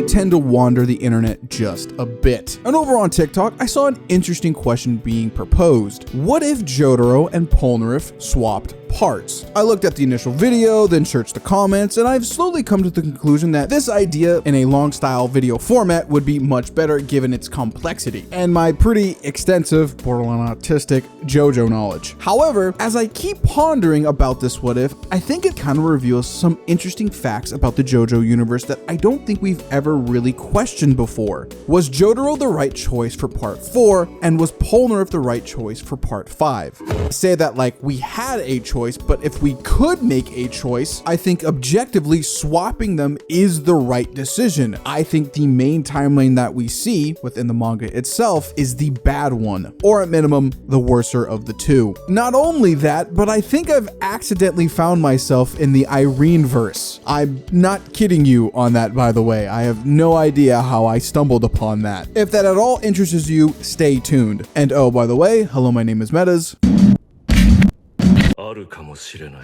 I tend to wander the internet just a bit. And over on TikTok, I saw an interesting question being proposed. What if Jotaro and Polnareff swapped parts? I looked at the initial video, then searched the comments, and I've slowly come to the conclusion that this idea in a long style video format would be much better given its complexity and my pretty extensive, borderline autistic Jojo knowledge. However, as I keep pondering about this what if, I think it kind of reveals some interesting facts about the Jojo universe that I don't think we've ever really questioned before. Was Jotaro the right choice for part 4, and was Polnareff the right choice for part 5? I say that like we had a choice, but if we could make a choice, I think objectively swapping them is the right decision. I think the main timeline that we see within the manga itself is the bad one, or at minimum, the worser of the two. Not only that, but I think I've accidentally found myself in the Irene verse. I'm not kidding you on that, by the way. I have no idea how I stumbled upon that. If that at all interests you, stay tuned. And oh, by the way, hello, my name is Metas. あるかもしれない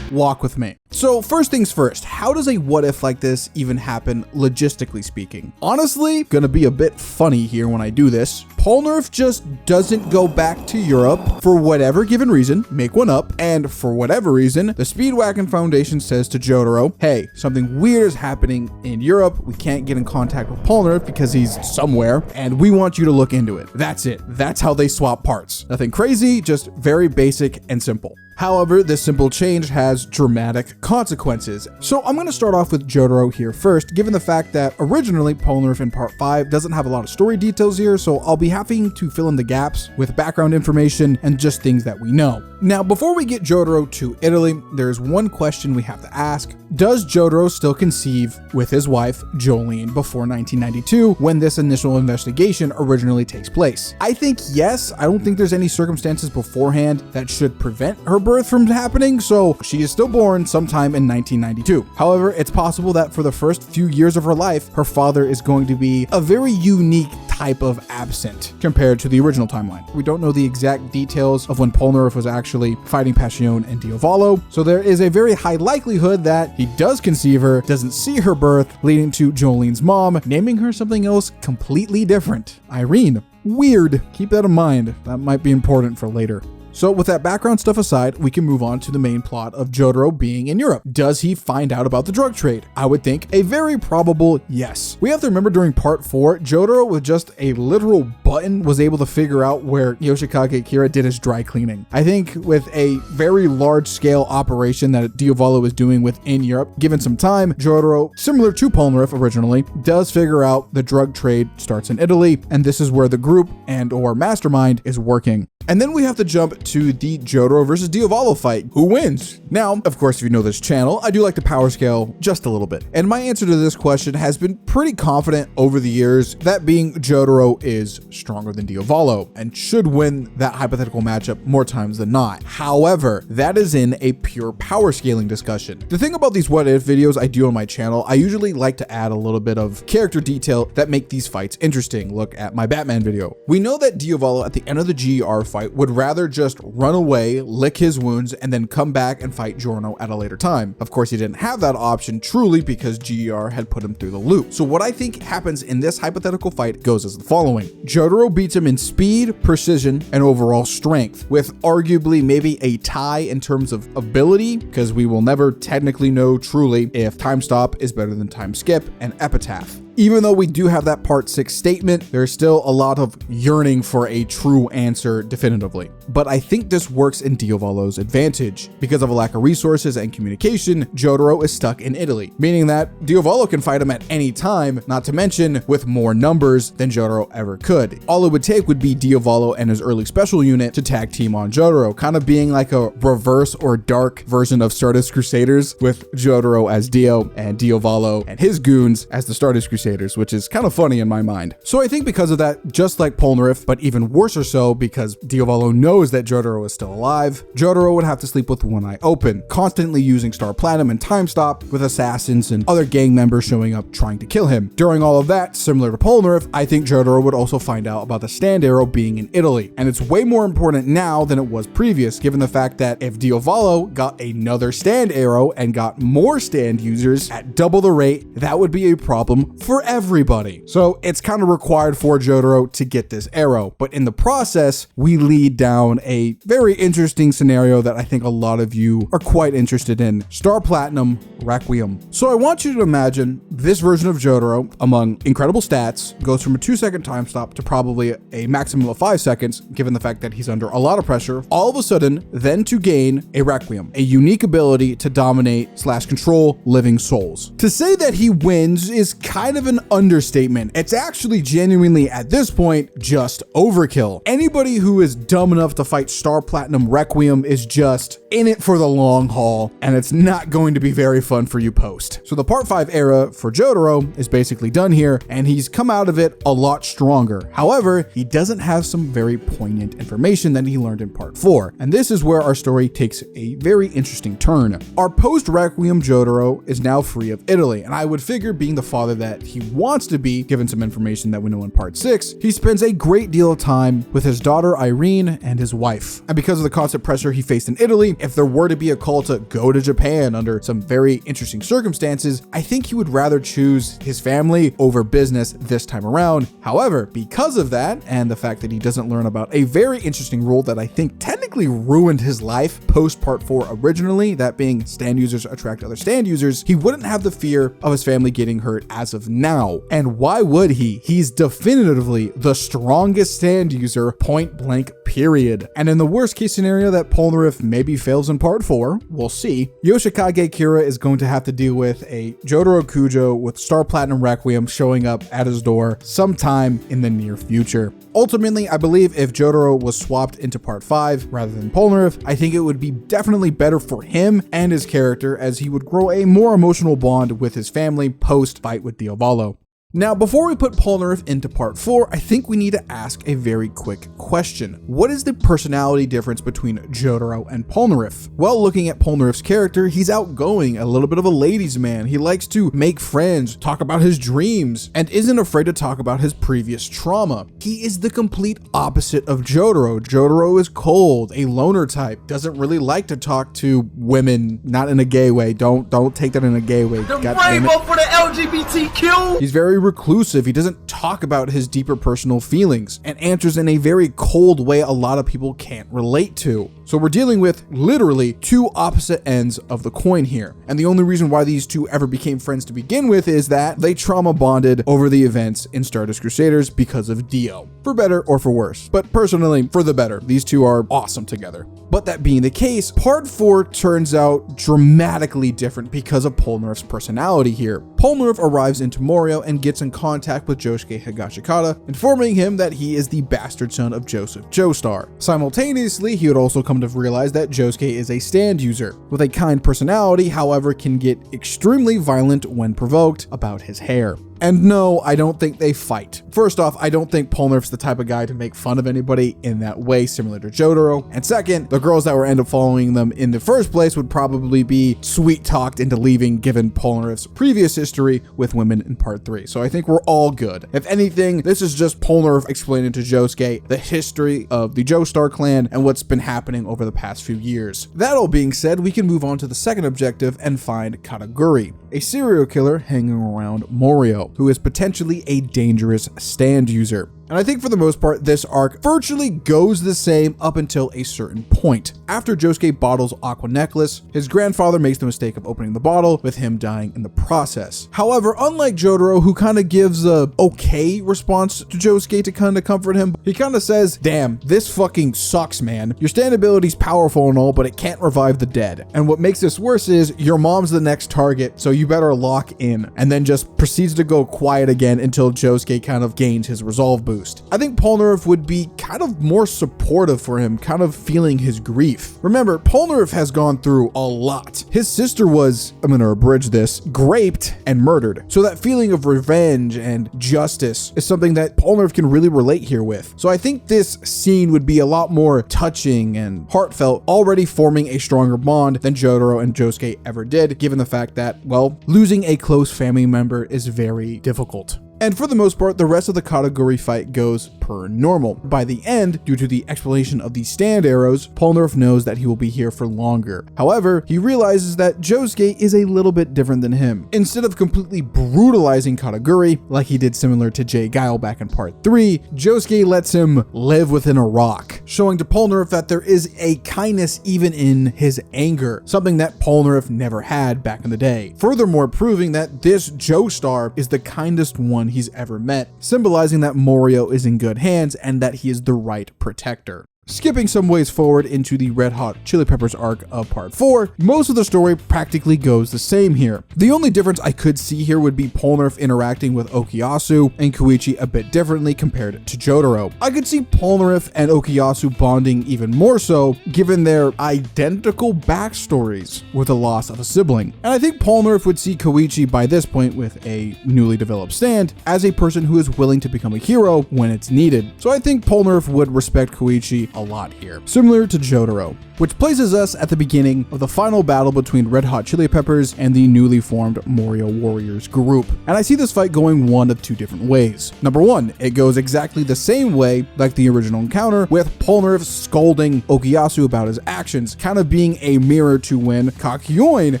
Walk with me. So first things first, how does a what if like this even happen logistically speaking? Honestly, gonna be a bit funny here when I do this. Polnareff just doesn't go back to Europe for whatever given reason, make one up, and for whatever reason, the Speedwagon Foundation says to Jotaro, hey, something weird is happening in Europe, we can't get in contact with Polnareff because he's somewhere, and we want you to look into it. That's it. That's how they swap parts. Nothing crazy, just very basic and simple. However, this simple change has dramatic consequences. So I'm going to start off with Jotaro here first, given the fact that originally Polnareff in part 5 doesn't have a lot of story details here, so I'll be happy to fill in the gaps with background information and just things that we know. Now, before we get Jotaro to Italy, there's one question we have to ask. Does Jotaro still conceive with his wife, Jolene, before 1992, when this initial investigation originally takes place? I think yes. I don't think there's any circumstances beforehand that should prevent her birth from happening, so she is still born sometime in 1992. However, it's possible that for the first few years of her life, her father is going to be a very unique type of absent compared to the original timeline. We don't know the exact details of when Polnareff was actually fighting Passion and Diavolo, so there is a very high likelihood that he does conceive her, doesn't see her birth, leading to Jolene's mom naming her something else completely different. Irene. Weird. Keep that in mind. That might be important for later. So with that background stuff aside, we can move on to the main plot of Jotaro being in Europe. Does he find out about the drug trade? I would think a very probable yes. We have to remember during part 4, Jotaro with just a literal button was able to figure out where Yoshikage Kira did his dry cleaning. I think with a very large scale operation that Diavolo is doing within Europe, given some time, Jotaro, similar to Polnareff originally, does figure out the drug trade starts in Italy, and this is where the group and or mastermind is working. And then we have to jump to the Jotaro versus Diavolo fight. Who wins? Now, of course, if you know this channel, I do like to power scale just a little bit. And my answer to this question has been pretty confident over the years, that being Jotaro is stronger than Diavolo and should win that hypothetical matchup more times than not. However, that is in a pure power scaling discussion. The thing about these what if videos I do on my channel, I usually like to add a little bit of character detail that make these fights interesting. Look at my Batman video. We know that Diavolo at the end of the GR fight would rather just run away, lick his wounds, and then come back and fight Giorno at a later time. Of course, he didn't have that option truly because GR had put him through the loop. So what I think happens in this hypothetical fight goes as the following. Jotaro beats him in speed, precision, and overall strength, with arguably maybe a tie in terms of ability, because we will never technically know truly if time stop is better than time skip and epitaph. Even though we do have that part 6 statement, there's still a lot of yearning for a true answer definitively. But I think this works in Diavolo's advantage. Because of a lack of resources and communication, Jotaro is stuck in Italy, meaning that Diavolo can fight him at any time, not to mention with more numbers than Jotaro ever could. All it would take would be Diavolo and his early special unit to tag team on Jotaro, kind of being like a reverse or dark version of Stardust Crusaders, with Jotaro as Dio and Diavolo and his goons as the Stardust Crusaders, which is kind of funny in my mind. So I think because of that, just like Polnareff, but even worse or so because Diavolo knows knows that Jotaro is still alive, Jotaro would have to sleep with one eye open, constantly using Star Platinum and Time Stop, with assassins and other gang members showing up trying to kill him. During all of that, similar to Polnareff, I think Jotaro would also find out about the stand arrow being in Italy, and it's way more important now than it was previous, given the fact that if Diavolo got another stand arrow and got more stand users at double the rate, that would be a problem for everybody. So it's kind of required for Jotaro to get this arrow, but in the process, we lead down a very interesting scenario that I think a lot of you are quite interested in: Star Platinum Requiem. So I want you to imagine this version of Jotaro, among incredible stats, goes from a 2-second time stop to probably a maximum of 5 seconds, given the fact that he's under a lot of pressure, all of a sudden, then to gain a Requiem, a unique ability to dominate/control living souls. To say that he wins is kind of an understatement. It's actually genuinely, at this point, just overkill. Anybody who is dumb enough to fight Star Platinum Requiem is just in it for the long haul, and it's not going to be very fun for you post. So the part 5 era for Jotaro is basically done here, and he's come out of it a lot stronger. However, he doesn't have some very poignant information that he learned in part 4, and this is where our story takes a very interesting turn. Our post-Requiem Jotaro is now free of Italy, and I would figure, being the father that he wants to be, given some information that we know in part 6, he spends a great deal of time with his daughter Irene and his wife. And because of the constant pressure he faced in Italy, if there were to be a call to go to Japan under some very interesting circumstances, I think he would rather choose his family over business this time around. However, because of that, and the fact that he doesn't learn about a very interesting rule that I think technically ruined his life post part 4 originally, that being stand users attract other stand users, he wouldn't have the fear of his family getting hurt as of now. And why would he? He's definitively the strongest stand user, point blank, period. And in the worst case scenario that Polnareff maybe fails in part 4, we'll see, Yoshikage Kira is going to have to deal with a Jotaro Kujo with Star Platinum Requiem showing up at his door sometime in the near future. Ultimately, I believe if Jotaro was swapped into part 5 rather than Polnareff, I think it would be definitely better for him and his character, as he would grow a more emotional bond with his family post fight with Diavolo. Now, before we put Polnareff into part 4, I think we need to ask a very quick question. What is the personality difference between Jotaro and Polnareff? Well, looking at Polnareff's character, he's outgoing, a little bit of a ladies' man. He likes to make friends, talk about his dreams, and isn't afraid to talk about his previous trauma. He is the complete opposite of Jotaro. Jotaro is cold, a loner type, doesn't really like to talk to women, not in a gay way. Don't take that in a gay way. The rainbow for the LGBTQ! He's very reclusive. He doesn't talk about his deeper personal feelings and answers in a very cold way a lot of people can't relate to. So we're dealing with literally two opposite ends of the coin here. And the only reason why these two ever became friends to begin with is that they trauma bonded over the events in Stardust Crusaders because of Dio. For better or for worse. But personally, for the better. These two are awesome together. But that being the case, part 4 turns out dramatically different because of Polnareff's personality here. Polnareff arrives into Morio and gets in contact with Josuke Higashikata, informing him that he is the bastard son of Joseph Joestar. Simultaneously, he would also come to realize that Josuke is a stand user, with a kind personality, however can get extremely violent when provoked about his hair. And no, I don't think they fight. First off, I don't think Polnareff's the type of guy to make fun of anybody in that way, similar to Jotaro. And second, the girls that were end up following them in the first place would probably be sweet-talked into leaving, given Polnareff's previous history with women in part 3. So I think we're all good. If anything, this is just Polnareff explaining to Josuke the history of the Joestar clan and what's been happening over the past few years. That all being said, we can move on to the second objective and find Kataguri, a serial killer hanging around Morio, who is potentially a dangerous stand user. And I think for the most part, this arc virtually goes the same up until a certain point. After Josuke bottles Aqua Necklace, his grandfather makes the mistake of opening the bottle, with him dying in the process. However, unlike Jotaro, who kind of gives a okay response to Josuke to kind of comfort him, he kind of says, "Damn, this fucking sucks, man. Your stand ability's powerful and all, but it can't revive the dead. And what makes this worse is your mom's the next target, so you better lock in." And then just proceeds to go quiet again until Josuke kind of gains his resolve boost. boost. I think Polnareff would be kind of more supportive for him, kind of feeling his grief. Remember, Polnareff has gone through a lot. His sister was, I'm gonna abridge this, raped and murdered. So that feeling of revenge and justice is something that Polnareff can really relate here with. So I think this scene would be a lot more touching and heartfelt, already forming a stronger bond than Jotaro and Josuke ever did, given the fact that, well, losing a close family member is very difficult. And for the most part, the rest of the Kataguri fight goes per normal. By the end, due to the explanation of the stand arrows, Polnareff knows that he will be here for longer. However, he realizes that Josuke is a little bit different than him. Instead of completely brutalizing Kataguri, like he did similar to Jay Guile back in part 3, Josuke lets him live within a rock, showing to Polnareff that there is a kindness even in his anger, something that Polnareff never had back in the day. Furthermore, proving that this Joestar is the kindest one he's ever met, symbolizing that Morio is in good hands and that he is the right protector. Skipping some ways forward into the Red Hot Chili Peppers arc of part 4, most of the story practically goes the same here. The only difference I could see here would be Polnareff interacting with Okuyasu and Koichi a bit differently compared to Jotaro. I could see Polnareff and Okuyasu bonding even more so, given their identical backstories with the loss of a sibling. And I think Polnareff would see Koichi by this point with a newly developed stand as a person who is willing to become a hero when it's needed. So I think Polnareff would respect Koichi a lot here, similar to Jotaro, which places us at the beginning of the final battle between Red Hot Chili Peppers and the newly formed Morio Warriors group. And I see this fight going one of two different ways. Number one, it goes exactly the same way like the original encounter, with Polnareff scolding Okuyasu about his actions, kind of being a mirror to when Kakyoin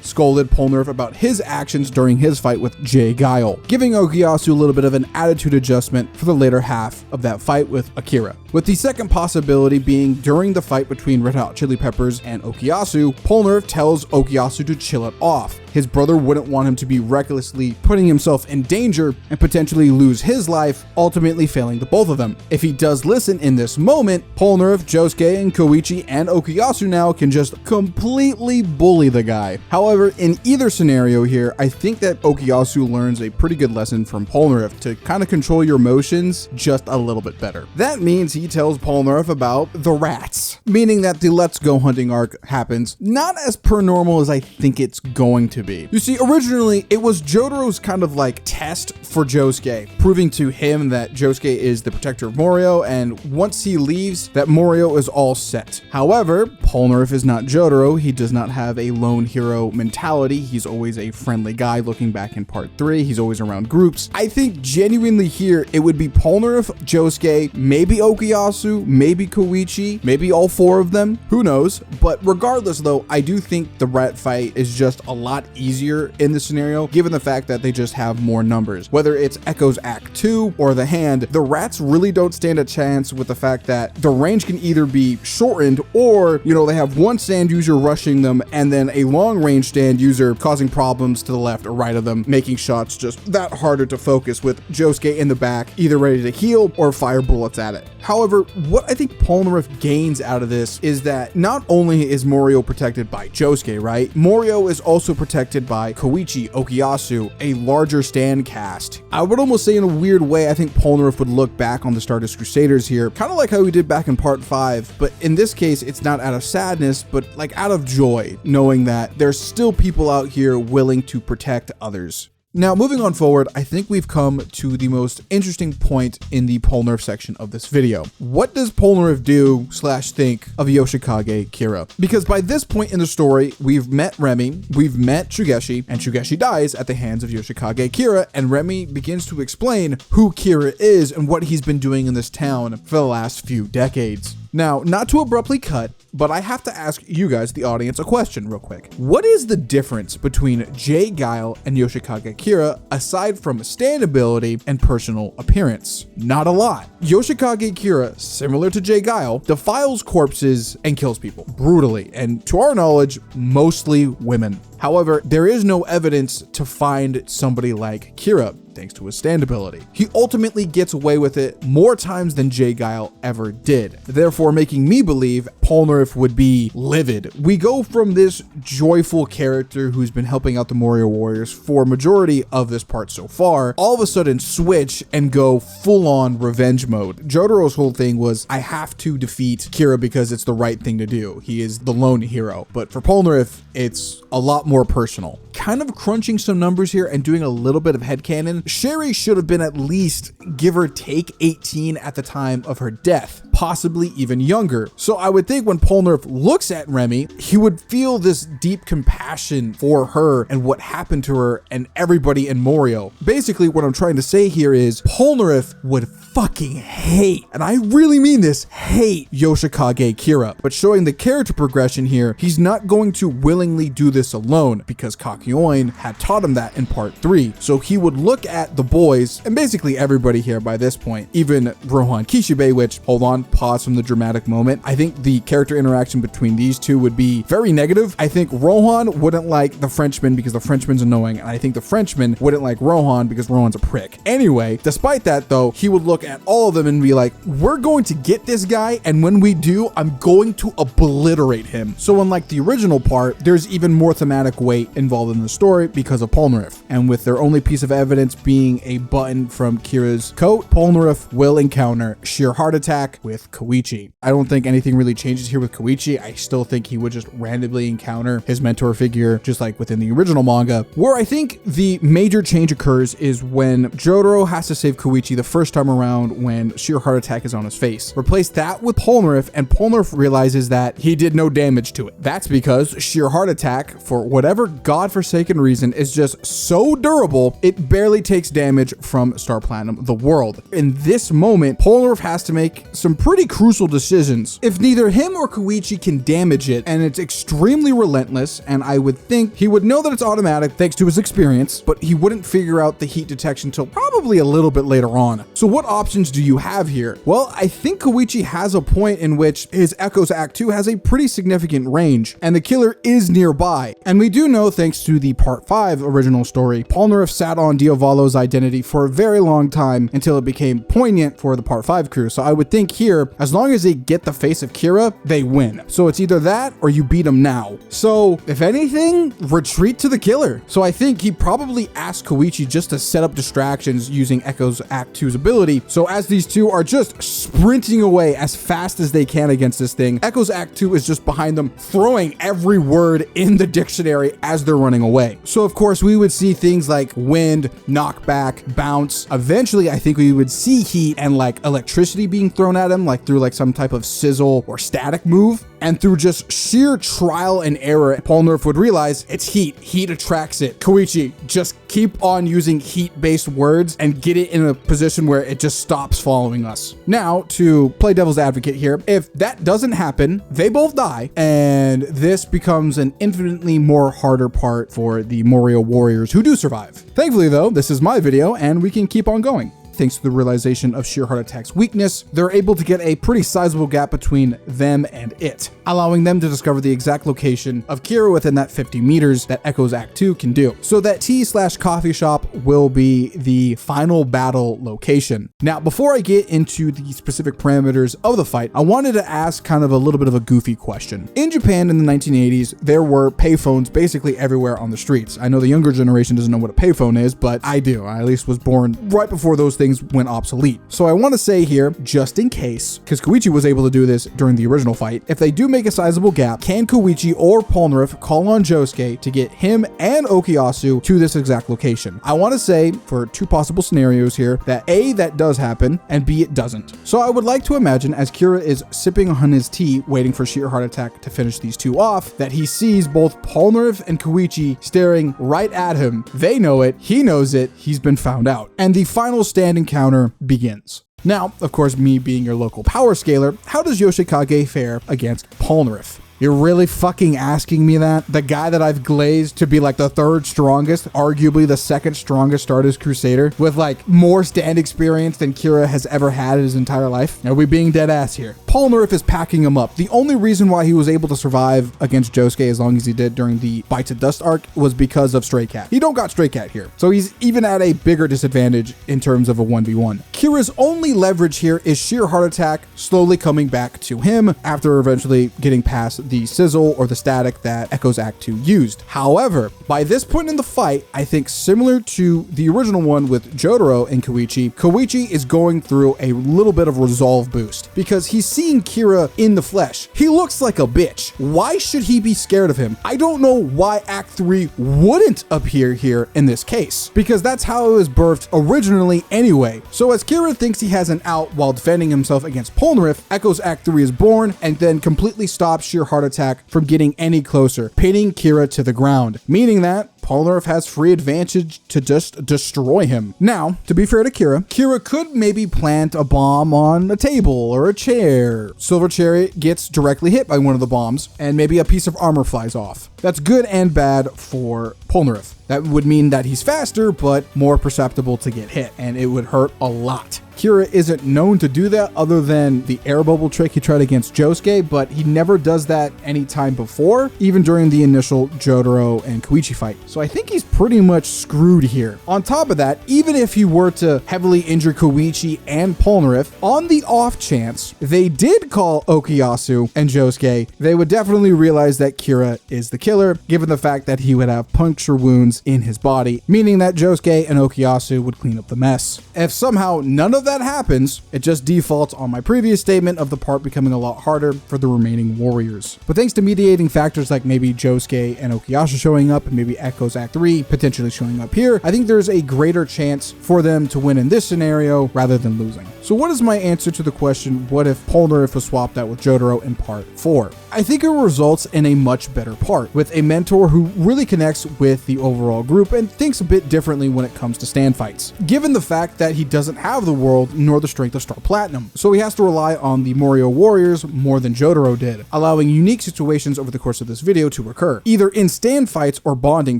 scolded Polnareff about his actions during his fight with Jay Guile, giving Okuyasu a little bit of an attitude adjustment for the later half of that fight with Akira. With the second possibility being during the fight between Red Hot Chili Peppers and Okuyasu, Polnareff tells Okuyasu to chill it off. His brother wouldn't want him to be recklessly putting himself in danger and potentially lose his life, ultimately failing the both of them. If he does listen in this moment, Polnareff, Josuke, and Koichi and Okuyasu now can just completely bully the guy. However, in either scenario here, I think that Okuyasu learns a pretty good lesson from Polnareff to kind of control your emotions just a little bit better. That means he tells Polnareff about the rats, meaning that the Let's Go Hunting arc happens not as per normal as I think it's going to be. You see, originally it was Jotaro's kind of like test for Josuke, proving to him that Josuke is the protector of Morio, and once he leaves, that Morio is all set. However, Polnareff is not Jotaro. He does not have a lone hero mentality. He's always a friendly guy. Looking back in part 3, he's always around groups. I think genuinely here it would be Polnareff, Josuke, maybe Okuyasu, maybe Koichi, maybe all four of them, who knows. But regardless though, I do think the rat fight is just a lot easier in this scenario, given the fact that they just have more numbers. Whether it's Echo's Act 2 or the Hand, the rats really don't stand a chance with the fact that the range can either be shortened or, you know, they have one stand user rushing them and then a long range stand user causing problems to the left or right of them, making shots just that harder to focus with Josuke in the back, either ready to heal or fire bullets at it. However, what I think Polnareff gains out of this is that not only is Morio protected by Josuke, right? Morio is also protected by Koichi, Okuyasu, a larger stand cast. I would almost say in a weird way, I think Polnareff would look back on the Stardust Crusaders here, kind of like how he did back in part 5, but in this case, it's not out of sadness, but like out of joy, knowing that there's still people out here willing to protect others. Now, moving on forward, I think we've come to the most interesting point in the Polnareff section of this video. What does Polnareff do / think of Yoshikage Kira? Because by this point in the story, we've met Remy, we've met Shugeshi, and Shugeshi dies at the hands of Yoshikage Kira, and Remy begins to explain who Kira is and what he's been doing in this town for the last few decades. Now, not to abruptly cut, but I have to ask you guys, the audience, a question real quick. What is the difference between Jay Guile and Yoshikage Kira aside from stand ability and personal appearance? Not a lot. Yoshikage Kira, similar to Jay Guile, defiles corpses and kills people brutally, and to our knowledge, mostly women. However, there is no evidence to find somebody like Kira, thanks to his stand ability. He ultimately gets away with it more times than J. Guile ever did, therefore making me believe Polnareff would be livid. We go from this joyful character who's been helping out the Morio Warriors for majority of this part so far, all of a sudden switch and go full-on revenge mode. Jotaro's whole thing was, I have to defeat Kira because it's the right thing to do. He is the lone hero. But for Polnareff, it's a lot more personal. Kind of crunching some numbers here and doing a little bit of headcanon, Sherry should have been at least, give or take, 18 at the time of her death, possibly even younger. So I would think when Polnareff looks at Remy, he would feel this deep compassion for her and what happened to her and everybody in Morio. Basically, what I'm trying to say here is Polnareff would fucking hate, and I really mean this, hate Yoshikage Kira. But showing the character progression here, he's not going to willingly do this alone because Kakyoin had taught him that in part 3. So he would look at the boys and basically everybody here by this point, even Rohan Kishibe, which, hold on, pause from the dramatic moment. I think the character interaction between these two would be very negative. I think Rohan wouldn't like the Frenchman because the Frenchman's annoying, and I think the Frenchman wouldn't like Rohan because Rohan's a prick. Anyway, despite that though, he would look at all of them and be like, we're going to get this guy, and when we do, I'm going to obliterate him. So unlike the original part, there's even more thematic weight involved in the story because of Polnareff. And with their only piece of evidence being a button from Kira's coat, Polnareff will encounter sheer heart attack with Koichi. I don't think anything really changes here with Koichi. I still think he would just randomly encounter his mentor figure, just like within the original manga. Where I think the major change occurs is when Jotaro has to save Koichi the first time around when sheer heart attack is on his face. Replace that with Polnareff, and Polnareff realizes that he did no damage to it. That's because sheer heart attack, for whatever godforsaken reason, is just so durable, it barely takes damage from Star Platinum, the world. In this moment, Polnareff has to make some pretty crucial decisions. If neither him or Koichi can damage it, and it's extremely relentless, and I would think he would know that it's automatic thanks to his experience, but he wouldn't figure out the heat detection till probably a little bit later on. So what options do you have here? Well, I think Koichi has a point in which his Echoes Act 2 has a pretty significant range, and the killer is nearby. And we do know, thanks to the Part 5 original story, Polnareff sat on Diavolo's identity for a very long time until it became poignant for the Part 5 crew. So I would think here, as long as they get the face of Kira, they win. So it's either that or you beat him now. So if anything, retreat to the killer. So I think he probably asked Koichi just to set up distractions using Echoes Act 2's ability. So as these two are just sprinting away as fast as they can against this thing, Echoes Act 2 is just behind them, throwing every word in the dictionary as they're running away. So of course we would see things like wind, knockback, bounce. Eventually I think we would see heat and like electricity being thrown at him, like through like some type of sizzle or static move. And through just sheer trial and error, Polnareff would realize it's heat. Heat attracts it. Koichi, just keep on using heat-based words and get it in a position where it just stops following us. Now, to play devil's advocate here, if that doesn't happen, they both die, and this becomes an infinitely more harder part for the Morio Warriors who do survive. Thankfully, though, this is my video, and we can keep on going. Thanks to the realization of sheer heart attack's weakness, they're able to get a pretty sizable gap between them and it, allowing them to discover the exact location of Kira within that 50 meters that Echoes Act 2 can do. So that tea/coffee shop will be the final battle location. Now, before I get into the specific parameters of the fight, I wanted to ask kind of a little bit of a goofy question. In Japan in the 1980s, there were payphones basically everywhere on the streets. I know the younger generation doesn't know what a payphone is, but I do. I at least was born right before those things went obsolete. So I want to say here, just in case, because Koichi was able to do this during the original fight, if they do make a sizable gap, can Koichi or Polnareff call on Josuke to get him and Okuyasu to this exact location? I want to say, for two possible scenarios here, that A, that does happen, and B, it doesn't. So I would like to imagine, as Kira is sipping on his tea, waiting for sheer heart attack to finish these two off, that he sees both Polnareff and Koichi staring right at him. They know it, he knows it, he's been found out. And the final stand encounter begins. Now, of course, me being your local power scaler, how does Yoshikage fare against Polnareff? You're really fucking asking me that? The guy that I've glazed to be like the third strongest, arguably the second strongest Stardust Crusader, with like more stand experience than Kira has ever had in his entire life? Are we being dead ass here? Polnareff is packing him up. The only reason why he was able to survive against Josuke as long as he did during the Bite to Dust arc was because of Stray Cat. He don't got Stray Cat here, so he's even at a bigger disadvantage in terms of a 1v1. Kira's only leverage here is sheer heart attack slowly coming back to him after eventually getting past the sizzle or the static that Echo's Act 2 used. However, by this point in the fight, I think similar to the original one with Jotaro and Koichi is going through a little bit of resolve boost because he's seeing Kira in the flesh. He looks like a bitch. Why should he be scared of him? I don't know why Act 3 wouldn't appear here in this case, because that's how it was birthed originally anyway. So as Kira thinks he has an out while defending himself against Polnareff, Echo's Act 3 is born and then completely stops sheer heart attack from getting any closer, pinning Kira to the ground, meaning that Polnareff has free advantage to just destroy him. Now, to be fair to Kira could maybe plant a bomb on a table or a chair. Silver Chariot gets directly hit by one of the bombs and maybe a piece of armor flies off. That's good and bad for Polnareff. That would mean that he's faster, but more perceptible to get hit, and it would hurt a lot. Kira isn't known to do that other than the air bubble trick he tried against Josuke, but he never does that any time before, even during the initial Jotaro and Koichi fight. So I think he's pretty much screwed here. On top of that, even if he were to heavily injure Koichi and Polnareff, on the off chance they did call Okuyasu and Josuke, they would definitely realize that Kira is the killer, given the fact that he would have puncture wounds in his body, meaning that Josuke and Okuyasu would clean up the mess. If somehow none of that happens, it just defaults on my previous statement of the part becoming a lot harder for the remaining warriors. But thanks to mediating factors like maybe Josuke and Okuyasu showing up and maybe Echo's Act 3 potentially showing up here, I think there's a greater chance for them to win in this scenario rather than losing. So what is my answer to the question, what if Polnareff was swapped out with Jotaro in part 4? I think it results in a much better part, with a mentor who really connects with the overall group and thinks a bit differently when it comes to stand fights, given the fact that he doesn't have the world nor the strength of Star Platinum, so he has to rely on the Morio warriors more than Jotaro did, allowing unique situations over the course of this video to occur, either in stand fights or bonding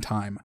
time.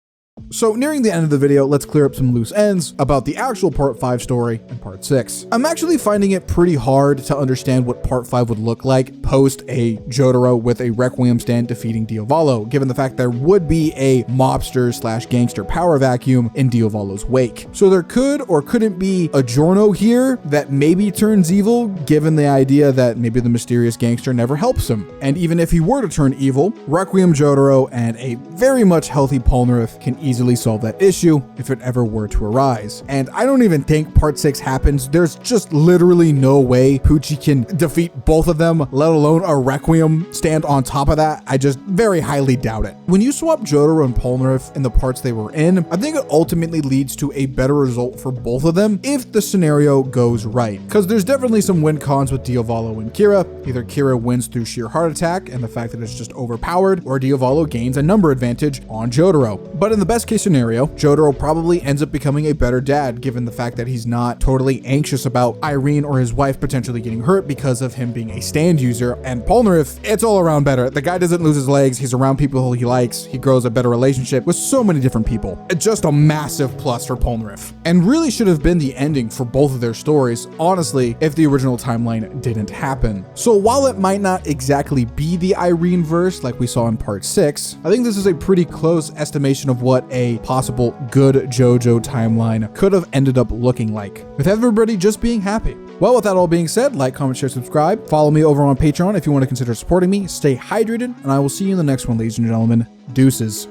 So nearing the end of the video, let's clear up some loose ends about the actual part 5 story and part 6. I'm actually finding it pretty hard to understand what part 5 would look like post a Jotaro with a Requiem stand defeating Diavolo, given the fact there would be a mobster slash gangster power vacuum in Diavolo's wake. So there could or couldn't be a Giorno here that maybe turns evil, given the idea that maybe the mysterious gangster never helps him. And even if he were to turn evil, Requiem Jotaro and a very much healthy Polnareff can easily solve that issue if it ever were to arise. And I don't even think part 6 happens. There's just literally no way Pucci can defeat both of them, let alone a Requiem stand on top of that. I just very highly doubt it. When you swap Jotaro and Polnareff in the parts they were in, I think it ultimately leads to a better result for both of them if the scenario goes right. Because there's definitely some win cons with Diavolo and Kira. Either Kira wins through sheer heart attack and the fact that it's just overpowered, or Diavolo gains a number advantage on Jotaro. But in the best case scenario, Jotaro probably ends up becoming a better dad, given the fact that he's not totally anxious about Irene or his wife potentially getting hurt because of him being a stand user. And Polnareff, it's all around better. The guy doesn't lose his legs. He's around people he likes. He grows a better relationship with so many different people. It's just a massive plus for Polnareff, and really should have been the ending for both of their stories, honestly, if the original timeline didn't happen. So while it might not exactly be the Irene verse like we saw in part 6, I think this is a pretty close estimation of what a possible good Jojo timeline could have ended up looking like, with everybody just being happy. Well, with that all being said, like, comment, share, subscribe. Follow me over on Patreon if you want to consider supporting me. Stay hydrated, and I will see you in the next one, ladies and gentlemen. Deuces.